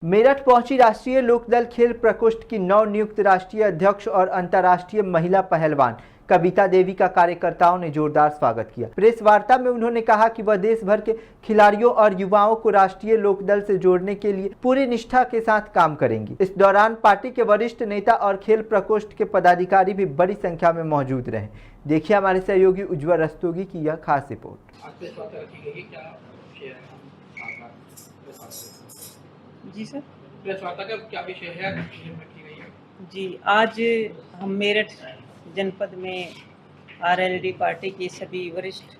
मेरठ पहुंची राष्ट्रीय लोकदल खेल प्रकोष्ठ की नवनियुक्त राष्ट्रीय अध्यक्ष और अंतर्राष्ट्रीय महिला पहलवान कविता देवी का कार्यकर्ताओं ने जोरदार स्वागत किया। प्रेस वार्ता में उन्होंने कहा कि वह देश भर के खिलाड़ियों और युवाओं को राष्ट्रीय लोकदल से जोड़ने के लिए पूरी निष्ठा के साथ काम करेंगी। इस दौरान पार्टी के वरिष्ठ नेता और खेल प्रकोष्ठ के पदाधिकारी भी बड़ी संख्या में मौजूद रहे। देखिए हमारे सहयोगी उज्ज्वल रस्तोगी की यह खास रिपोर्ट। जी सर, प्रेस वार्ता का क्या विषय है रखी गई है? जी आज हम मेरठ जनपद में आरएलडी पार्टी के सभी वरिष्ठ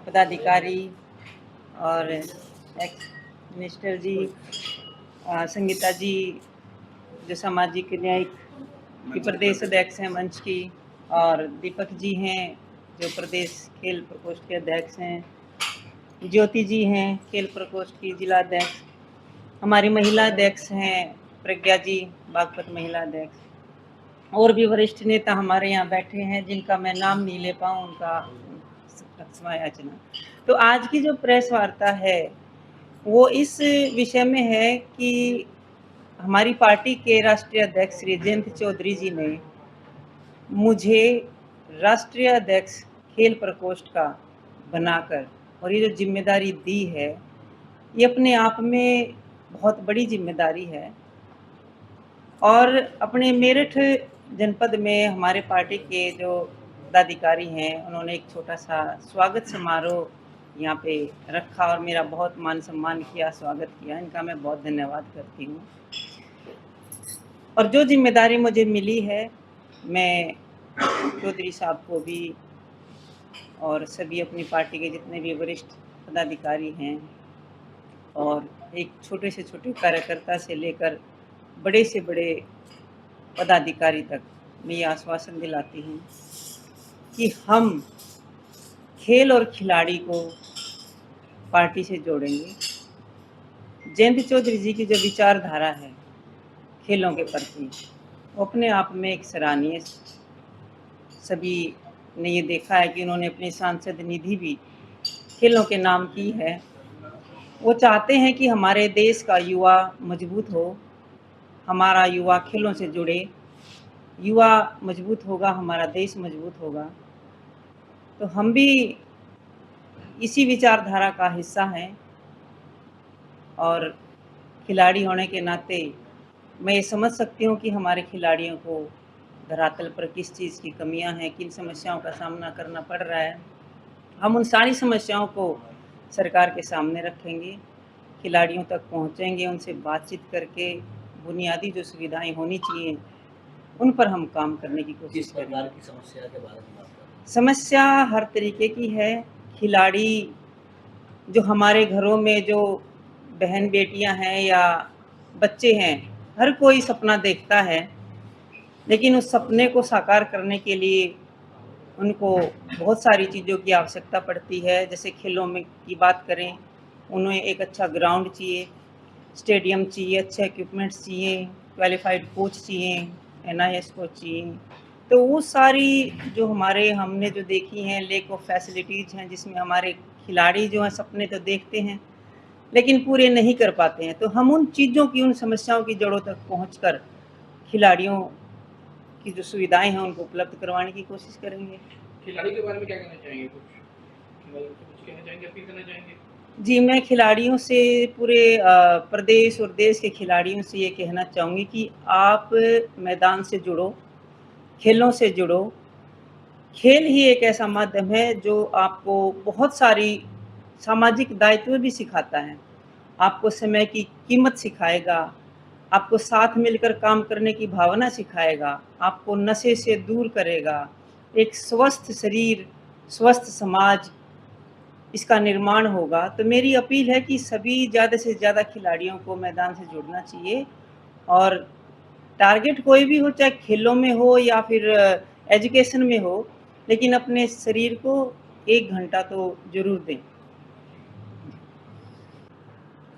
पदाधिकारी और एक्स मिनिस्टर जी, संगीता जी जो सामाजिक न्याय की प्रदेश अध्यक्ष हैं मंच की, और दीपक जी हैं जो प्रदेश खेल प्रकोष्ठ के अध्यक्ष हैं, ज्योति जी हैं खेल प्रकोष्ठ की जिला अध्यक्ष, हमारी महिला अध्यक्ष हैं प्रज्ञा जी बागपत महिला अध्यक्ष, और भी वरिष्ठ नेता हमारे यहाँ बैठे हैं जिनका मैं नाम नहीं ले पाऊँ उनका याचना। तो आज की जो प्रेस वार्ता है वो इस विषय में है कि हमारी पार्टी के राष्ट्रीय अध्यक्ष श्री जयंत चौधरी जी ने मुझे राष्ट्रीय अध्यक्ष खेल प्रकोष्ठ का बनाकर और ये जो जिम्मेदारी दी है ये अपने आप में बहुत बड़ी जिम्मेदारी है। और अपने मेरठ जनपद में हमारे पार्टी के जो पदाधिकारी हैं उन्होंने एक छोटा सा स्वागत समारोह यहाँ पे रखा और मेरा बहुत मान सम्मान किया, स्वागत किया। इनका मैं बहुत धन्यवाद करती हूँ। और जो जिम्मेदारी मुझे मिली है मैं चौधरी साहब को भी और सभी अपनी पार्टी के जितने भी वरिष्ठ पदाधिकारी हैं और एक छोटे से छोटे कार्यकर्ता से लेकर बड़े से बड़े पदाधिकारी तक मैं ये आश्वासन दिलाती हूँ कि हम खेल और खिलाड़ी को पार्टी से जोड़ेंगे। जयंत चौधरी जी की जो विचारधारा है खेलों के प्रति वो अपने आप में एक सराहनीय। सभी ने ये देखा है कि उन्होंने अपनी सांसद निधि भी खेलों के नाम की है। वो चाहते हैं कि हमारे देश का युवा मजबूत हो, हमारा युवा खेलों से जुड़े, युवा मजबूत होगा हमारा देश मजबूत होगा। तो हम भी इसी विचारधारा का हिस्सा हैं और खिलाड़ी होने के नाते मैं ये समझ सकती हूँ कि हमारे खिलाड़ियों को धरातल पर किस चीज़ की कमियां हैं, किन समस्याओं का सामना करना पड़ रहा है। हम उन सारी समस्याओं को सरकार के सामने रखेंगे, खिलाड़ियों तक पहुंचेंगे, उनसे बातचीत करके बुनियादी जो सुविधाएं होनी चाहिए उन पर हम काम करने की कोशिश करेंगे। सरकार की समस्या के बारे में बात करें। समस्या हर तरीके की है। खिलाड़ी जो हमारे घरों में जो बहन बेटियां हैं या बच्चे हैं, हर कोई सपना देखता है, लेकिन उस सपने को साकार करने के लिए उनको बहुत सारी चीज़ों की आवश्यकता पड़ती है। जैसे खेलों में की बात करें, उन्हें एक अच्छा ग्राउंड चाहिए, स्टेडियम चाहिए, अच्छे इक्विपमेंट्स चाहिए, क्वालिफाइड कोच चाहिए, NIS कोच चाहिए। तो वो सारी जो हमारे हमने जो देखी हैं लैक ऑफ फैसिलिटीज़ हैं, जिसमें हमारे खिलाड़ी जो हैं सपने तो देखते हैं लेकिन पूरे नहीं कर पाते हैं। तो हम उन चीज़ों की, उन समस्याओं की जड़ों तक पहुंचकर खिलाड़ियों की जो सुविधाएं हैं उनको उपलब्ध करवाने की कोशिश करेंगे। खिलाड़ी के बारे में क्या कहना चाहेंगे? खिलाड़ियों से कुछ कहना चाहेंगे, अपील करना चाहेंगे? जी, मैं खिलाड़ियों से, पूरे प्रदेश और देश के खिलाड़ियों से ये कहना चाहूँगी कि आप मैदान से जुड़ो, खेलों से जुड़ो। खेल ही एक ऐसा माध्यम है जो आपको बहुत सारी सामाजिक दायित्व भी सिखाता है, आपको समय की कीमत सिखाएगा, आपको साथ मिलकर काम करने की भावना सिखाएगा, आपको नशे से दूर करेगा। एक स्वस्थ शरीर, स्वस्थ समाज, इसका निर्माण होगा। तो मेरी अपील है कि सभी ज़्यादा से ज़्यादा खिलाड़ियों को मैदान से जुड़ना चाहिए और टारगेट कोई भी हो, चाहे खेलों में हो या फिर एजुकेशन में हो, लेकिन अपने शरीर को 1 घंटा तो ज़रूर दें।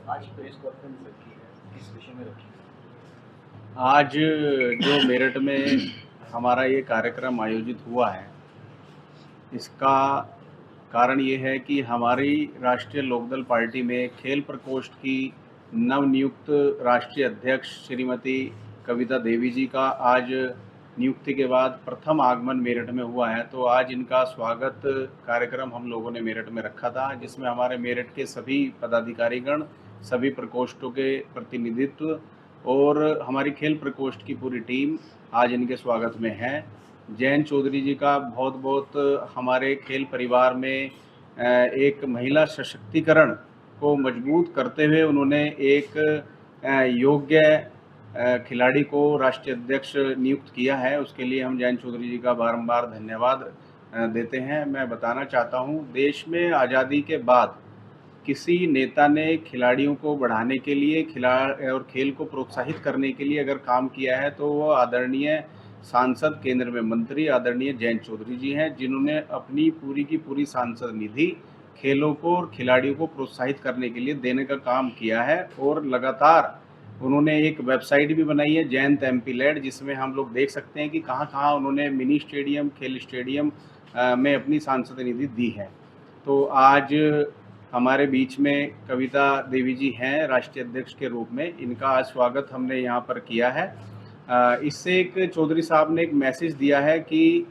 आज प्रेस कॉन्फ्रेंस रखी है, किस विषय में रखी है? आज जो मेरठ में हमारा ये कार्यक्रम आयोजित हुआ है, इसका कारण ये है कि हमारी राष्ट्रीय लोकदल पार्टी में खेल प्रकोष्ठ की नवनियुक्त राष्ट्रीय अध्यक्ष श्रीमती कविता देवी जी का आज नियुक्ति के बाद प्रथम आगमन मेरठ में हुआ है, तो आज इनका स्वागत कार्यक्रम हम लोगों ने मेरठ में रखा था, जिसमें हमारे मेरठ के सभी पदाधिकारीगण, सभी प्रकोष्ठों के प्रतिनिधित्व और हमारी खेल प्रकोष्ठ की पूरी टीम आज इनके स्वागत में है। जयंत चौधरी जी का बहुत बहुत हमारे खेल परिवार में एक महिला सशक्तिकरण को मजबूत करते हुए उन्होंने एक योग्य खिलाड़ी को राष्ट्रीय अध्यक्ष नियुक्त किया है। उसके लिए हम जयंत चौधरी जी का बारंबार धन्यवाद देते हैं। मैं बताना चाहता हूं, देश में आज़ादी के बाद किसी नेता ने खिलाड़ियों को बढ़ाने के लिए और खेल को प्रोत्साहित करने के लिए अगर काम किया है तो वो आदरणीय सांसद, केंद्र में मंत्री आदरणीय जयंत चौधरी जी हैं, जिन्होंने अपनी पूरी की पूरी सांसद निधि खेलों को और खिलाड़ियों को प्रोत्साहित करने के लिए देने का काम किया है। और लगातार उन्होंने एक वेबसाइट भी बनाई है, जयंत MP लेड, जिसमें हम लोग देख सकते हैं कि कहाँ कहाँ उन्होंने मिनी स्टेडियम, खेल स्टेडियम में अपनी सांसद निधि दी है। तो आज हमारे बीच में कविता देवी जी हैं राष्ट्रीय अध्यक्ष के रूप में, इनका आज स्वागत हमने यहाँ पर किया है। इससे एक चौधरी साहब ने एक मैसेज दिया है कि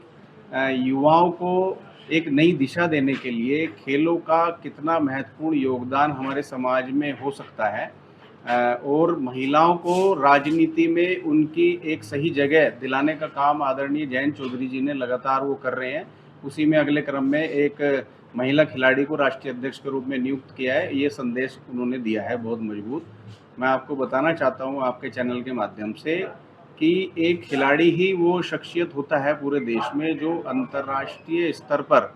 युवाओं को एक नई दिशा देने के लिए खेलों का कितना महत्वपूर्ण योगदान हमारे समाज में हो सकता है, और महिलाओं को राजनीति में उनकी एक सही जगह दिलाने का काम आदरणीय जयंत चौधरी जी ने लगातार वो कर रहे हैं। उसी में अगले क्रम में एक महिला खिलाड़ी को राष्ट्रीय अध्यक्ष के रूप में नियुक्त किया है। ये संदेश उन्होंने दिया है बहुत मजबूत। मैं आपको बताना चाहता हूँ आपके चैनल के माध्यम से कि एक खिलाड़ी ही वो शख्सियत होता है पूरे देश में जो अंतर्राष्ट्रीय स्तर पर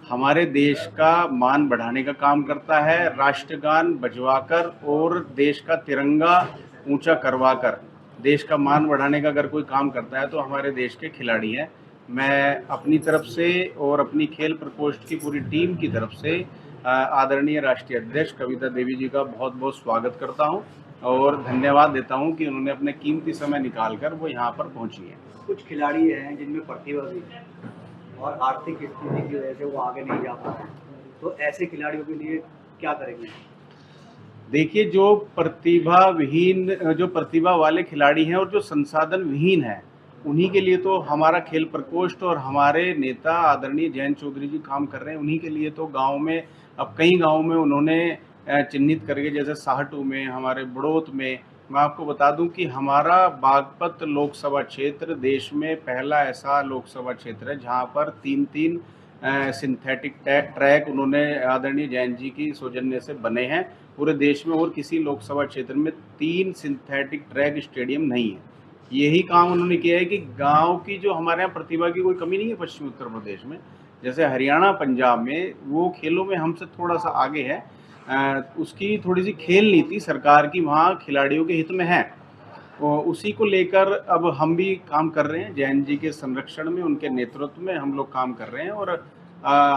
हमारे देश का मान बढ़ाने का काम करता है, राष्ट्रगान बजवाकर और देश का तिरंगा ऊंचा करवाकर देश का मान बढ़ाने का अगर कोई काम करता है तो हमारे देश के खिलाड़ी हैं। मैं अपनी तरफ से और अपनी खेल प्रकोष्ठ की पूरी टीम की तरफ से आदरणीय राष्ट्रीय अध्यक्ष कविता देवी जी का बहुत बहुत स्वागत करता हूं और धन्यवाद देता हूं कि उन्होंने अपने कीमती समय निकालकर वो यहाँ पर पहुंची हैं। कुछ खिलाड़ी हैं जिनमें प्रतिभा भी है और आर्थिक स्थिति की वजह से वो आगे नहीं जा पा रहे, तो ऐसे खिलाड़ियों के लिए क्या करेंगे? देखिए, जो प्रतिभा वाले खिलाड़ी हैं और जो संसाधन विहीन है, उन्हीं के लिए तो हमारा खेल प्रकोष्ठ और हमारे नेता आदरणीय जयंत चौधरी जी काम कर रहे हैं। उन्हीं के लिए तो गांव में, अब कई गांव में उन्होंने चिन्हित करके, जैसे साहटू में, हमारे बड़ौत में, मैं आपको बता दूं कि हमारा बागपत लोकसभा क्षेत्र देश में पहला ऐसा लोकसभा क्षेत्र है जहां पर 3 सिंथेटिक ट्रैक उन्होंने आदरणीय जैन जी की सौजन्य से बने हैं। पूरे देश में और किसी लोकसभा क्षेत्र में 3 सिंथेटिक ट्रैक स्टेडियम नहीं है। यही काम उन्होंने किया है कि गांव की जो हमारे यहाँ प्रतिभा की कोई कमी नहीं है पश्चिमी उत्तर प्रदेश में, जैसे हरियाणा, पंजाब में वो खेलों में हमसे थोड़ा सा आगे है। उसकी थोड़ी सी खेल नीति सरकार की वहाँ खिलाड़ियों के हित में है, उसी को लेकर अब हम भी काम कर रहे हैं। जैन जी के संरक्षण में, उनके नेतृत्व में हम लोग काम कर रहे हैं। और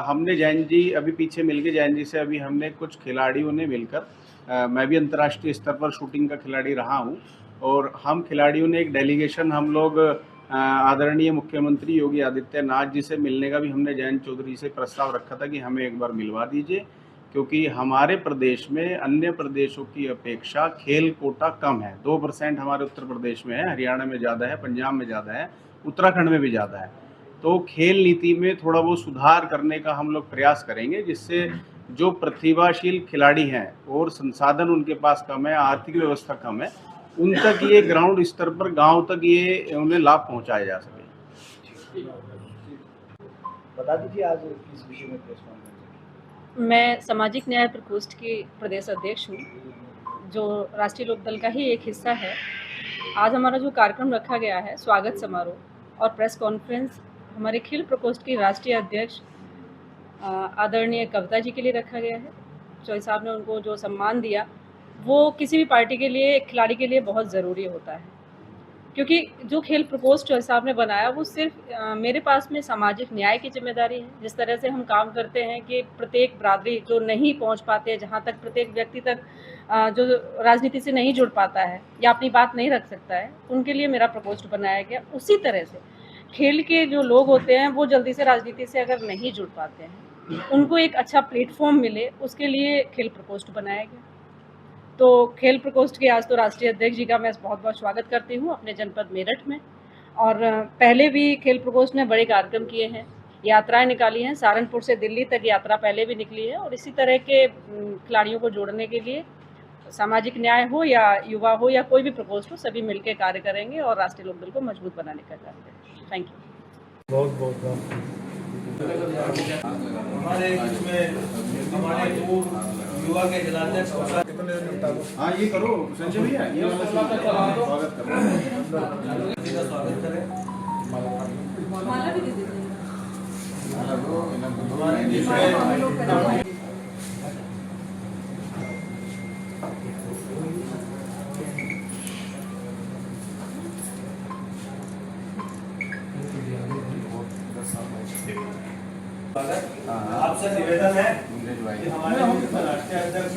हमने जैन जी अभी पीछे मिलके जैन जी से अभी हमने कुछ खिलाड़ियों ने मिलकर, मैं भी अंतर्राष्ट्रीय स्तर पर शूटिंग का खिलाड़ी रहा हूँ, और हम खिलाड़ियों ने एक डेलीगेशन, हम लोग आदरणीय मुख्यमंत्री योगी आदित्यनाथ जी से मिलने का भी हमने जयंत चौधरी से प्रस्ताव रखा था कि हमें एक बार मिलवा दीजिए, क्योंकि हमारे प्रदेश में अन्य प्रदेशों की अपेक्षा खेल कोटा कम है। 2% हमारे उत्तर प्रदेश में है, हरियाणा में ज़्यादा है, पंजाब में ज़्यादा है, उत्तराखंड में भी ज़्यादा है। तो खेल नीति में थोड़ा वो सुधार करने का हम लोग प्रयास करेंगे, जिससे जो प्रतिभाशील खिलाड़ी हैं और संसाधन उनके पास कम है, आर्थिक व्यवस्था कम है, उन तक ये ग्राउंड स्तर पर, गांव तक ये उन्हें लाभ पहुंचाया जा सके। बता दीजिए आज किस विषय में प्रेस कॉन्फ्रेंस? मैं सामाजिक न्याय प्रकोष्ठ की प्रदेश अध्यक्ष हूँ, जो राष्ट्रीय लोकदल का ही एक हिस्सा है। आज हमारा जो कार्यक्रम रखा गया है, स्वागत समारोह और प्रेस कॉन्फ्रेंस, हमारे खेल प्रकोष्ठ की राष्ट्रीय अध्यक्ष आदरणीय कविता जी के लिए रखा गया है। चौधरी साहब ने उनको जो सम्मान दिया, वो किसी भी पार्टी के लिए, खिलाड़ी के लिए बहुत ज़रूरी होता है, क्योंकि जो खेल प्रकोष्ठ चौधरी साहब ने बनाया वो सिर्फ मेरे पास में सामाजिक न्याय की जिम्मेदारी है। जिस तरह से हम काम करते हैं कि प्रत्येक बरादरी जो नहीं पहुंच पाते, जहां तक प्रत्येक व्यक्ति तक जो राजनीति से नहीं जुड़ पाता है या अपनी बात नहीं रख सकता है, उनके लिए मेरा प्रकोष्ठ बनाया गया। उसी तरह से खेल के जो लोग होते हैं वो जल्दी से राजनीति से अगर नहीं जुड़ पाते हैं, उनको एक अच्छा प्लेटफॉर्म मिले, उसके लिए खेल प्रकोष्ठ बनाया गया। तो खेल प्रकोष्ठ के आज तो राष्ट्रीय अध्यक्ष जी का मैं बहुत बहुत स्वागत करती हूँ अपने जनपद मेरठ में। और पहले भी खेल प्रकोष्ठ ने बड़े कार्यक्रम किए हैं, यात्राएं निकाली हैं, सहारनपुर से दिल्ली तक यात्रा पहले भी निकली है। और इसी तरह के खिलाड़ियों को जोड़ने के लिए सामाजिक न्याय हो या युवा हो या कोई भी प्रकोष्ठ हो, सभी मिलकर कार्य करेंगे और राष्ट्रीय लोकदल को मजबूत बनाने का कार्य करेंगे। Thank you. बहुत बहुत हमारे इसमें हमारे जो युवा के जिलाध्यक्ष हाँ ये करो संजय भैया, ये वाला स्वागत करो। स्वागत करें। माला भी दे दीजिए। हमारे जिसमें आपसे निवेदन है कि हमारे राष्ट्रीय अध्यक्ष